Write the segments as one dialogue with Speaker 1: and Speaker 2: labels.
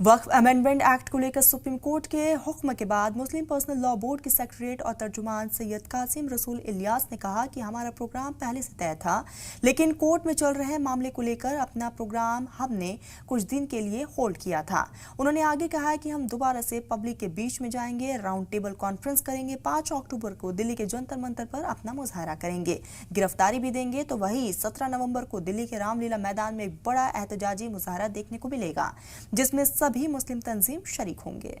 Speaker 1: वक्फ amendment act को लेकर supreme court के हुक्म के बाद मुस्लिम पर्सनल लॉ बोर्ड के सेक्रेटरीट और तर्जुमान सैयद कासिम रसूल इलियास ने कहा कि हमारा प्रोग्राम पहले से तय था, लेकिन कोर्ट में चल रहे मामले को लेकर अपना प्रोग्राम हमने कुछ दिन के लिए होल्ड किया था। उन्होंने आगे कहा कि हम दोबारा से पब्लिक के बीच में जाएंगे, राउंड टेबल कॉन्फ्रेंस करेंगे, 5 अक्टूबर को दिल्ली के जंतर मंतर पर अपना मुजाहरा करेंगे, गिरफ्तारी भी देंगे। तो वही 17 नवंबर को दिल्ली के रामलीला मैदान में एक बड़ा एहतजाजी मुजाहरा देखने को मिलेगा, जिसमें सभी मुस्लिम तंजीम शरीक होंगे।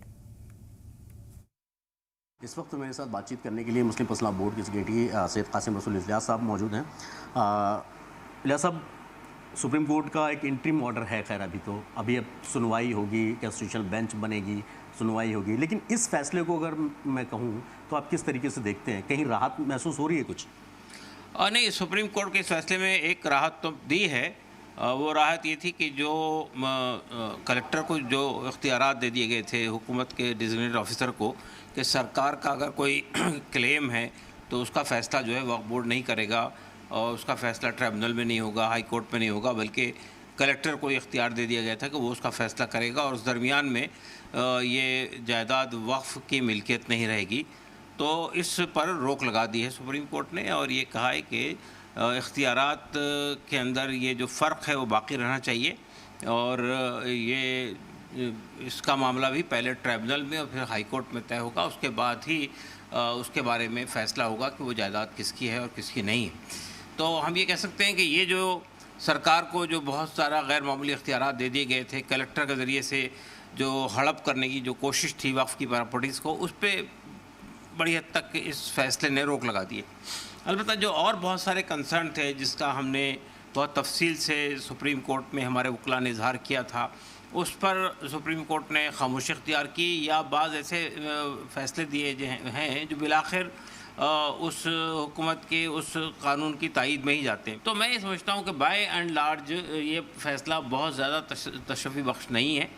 Speaker 2: इस वक्त मेरे साथ बातचीत करने के लिए मुस्लिम पर्सनल लॉ बोर्ड के सेक्रेटरी सैयद कासिम रसूल इलियास साहब मौजूद हैं। इलियास साहब, सुप्रीम कोर्ट का एक इंटरिम ऑर्डर है, खैर अभी अब सुनवाई होगी, कॉन्स्टिट्यूशनल बेंच बनेगी, सुनवाई होगी, लेकिन इस फैसले को अगर मैं कहूँ तो आप किस तरीके से देखते हैं? कहीं राहत महसूस हो रही है कुछ?
Speaker 3: नहीं, सुप्रीम कोर्ट के इस फैसले में एक राहत तो दी है। वो राहत ये थी कि जो कलेक्टर को जो इख्तियारात दे दिए गए थे हुकूमत के डिजिग्नेटेड ऑफिसर को, कि सरकार का अगर कोई क्लेम है तो उसका फ़ैसला जो है वक्फ बोर्ड नहीं करेगा और उसका फ़ैसला ट्रिब्यूनल में नहीं होगा, हाई कोर्ट में नहीं होगा, बल्कि कलेक्टर को इख्तियार दे दिया गया था कि वो उसका फ़ैसला करेगा और उस दरमियान में ये जायदाद वक्फ की मिल्कियत नहीं रहेगी। तो इस पर रोक लगा दी है सुप्रीम कोर्ट ने और ये कहा है कि इख्तियारात के अंदर ये जो फ़र्क है वो बाकी रहना चाहिए और ये इसका मामला भी पहले ट्रिब्यूनल में और फिर हाई कोर्ट में तय होगा, उसके बाद ही उसके बारे में फ़ैसला होगा कि वो जायदाद किसकी है और किसकी नहीं है। तो हम ये कह सकते हैं कि ये जो सरकार को जो बहुत सारा गैर मामूली इख्तियारात दे दिए गए थे, कलेक्टर के ज़रिए से जो हड़प करने की जो कोशिश थी वक्फ की प्रॉपर्टीज़ को, उस पर बड़ी हद तक इस फैसले ने रोक लगा दी है। अलबत्ता जो और बहुत सारे कंसर्न थे जिसका हमने बहुत तफसील से सुप्रीम कोर्ट में हमारे वकला ने इजहार किया था, उस पर सुप्रीम कोर्ट ने खामोशी इख्तियार की या बाज़ ऐसे फ़ैसले दिए हैं जो बिलाखिर उस हुकूमत के उस कानून की तायीद में ही जाते हैं। तो मैं ये समझता हूँ कि बाय एंड लार्ज ये फ़ैसला बहुत ज़्यादा तशफ़ी बख्श नहीं है,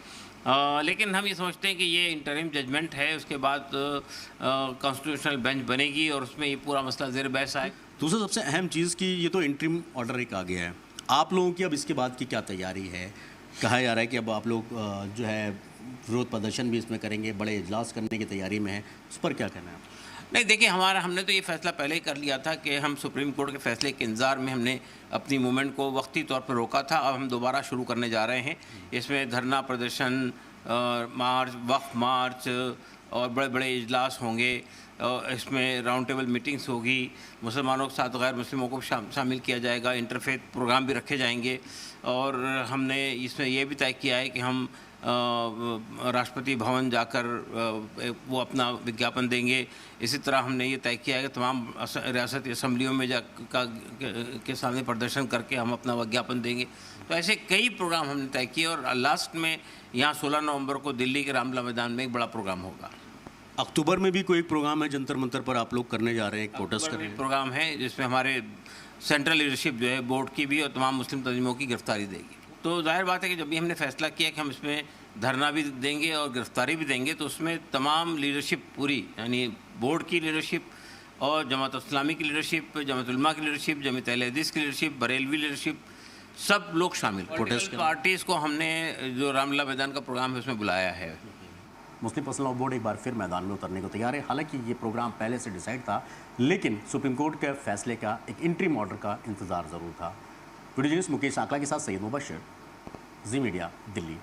Speaker 3: लेकिन हम ये समझते हैं कि ये इंटरिम जजमेंट है, उसके बाद कॉन्स्टिट्यूशनल बेंच बनेगी और उसमें ये पूरा मसला ज़ेर बहस आए।
Speaker 2: दूसरा सबसे अहम चीज़ कि ये तो इंटरिम ऑर्डर एक आ गया है, आप लोगों की अब इसके बाद की क्या तैयारी है? कहा जा रहा है कि अब आप लोग जो है विरोध प्रदर्शन भी इसमें करेंगे, बड़े इजलास करने की तैयारी में है, उस पर क्या कहना है?
Speaker 3: नहीं, देखिए, हमने तो ये फ़ैसला पहले ही कर लिया था कि हम सुप्रीम कोर्ट के फ़ैसले के इंतज़ार में हमने अपनी मूवमेंट को वक्ती तौर पर रोका था। अब हम दोबारा शुरू करने जा रहे हैं। इसमें धरना प्रदर्शन, मार्च, वक्फ मार्च और बड़े बड़े इजलास होंगे, इसमें राउंड टेबल मीटिंग्स होगी, मुसलमानों के साथ गैर मुस्लिमों को शामिल किया जाएगा, इंटरफेथ प्रोग्राम भी रखे जाएंगे और हमने इसमें यह भी तय किया है कि हम राष्ट्रपति भवन जाकर वो अपना विज्ञापन देंगे। इसी तरह हमने ये तय किया है कि तमाम रियासती असम्बलियों में के सामने प्रदर्शन करके हम अपना विज्ञापन देंगे। तो ऐसे कई प्रोग्राम हमने तय किए और लास्ट में यहाँ 16 नवंबर को दिल्ली के रामलीला मैदान में एक बड़ा प्रोग्राम होगा।
Speaker 2: अक्टूबर में भी कोई एक प्रोग्राम है जंतर मंतर पर आप लोग करने जा रहे हैं, एक प्रोटेस्ट कर रहे हैं?
Speaker 3: प्रोग्राम है जिसमें हमारे सेंट्रल लीडरशिप जो है बोर्ड की भी और तमाम मुस्लिम तंजीमों की गिरफ्तारी देगी। तो जाहिर बात है कि जब भी हमने फैसला किया कि हम इसमें धरना भी देंगे और गिरफ्तारी भी देंगे, तो उसमें तमाम लीडरशिप पूरी, यानी बोर्ड की लीडरशिप और जमात इस्लामी की लीडरशिप, जमात उलमा की लीडरशिप, जमात अहले हदीस की लीडरशिप, बरेलवी लीडरशिप, सब लोग शामिल। पॉलिटिकल पार्टीज़ को हमने जो रामलीला मैदान का प्रोग्राम है उसमें बुलाया है।
Speaker 2: मुस्लिम पर्सनल लॉ बोर्ड एक बार फिर मैदान में उतरने को तैयार है। हालांकि ये प्रोग्राम पहले से डिसाइड था, लेकिन सुप्रीम कोर्ट के फैसले का एक इंटरिम ऑर्डर का इंतजार ज़रूर था। वीडियो जर्नलिस्ट मुकेश आकला के साथ सैयद मुबशर, जी मीडिया, दिल्ली।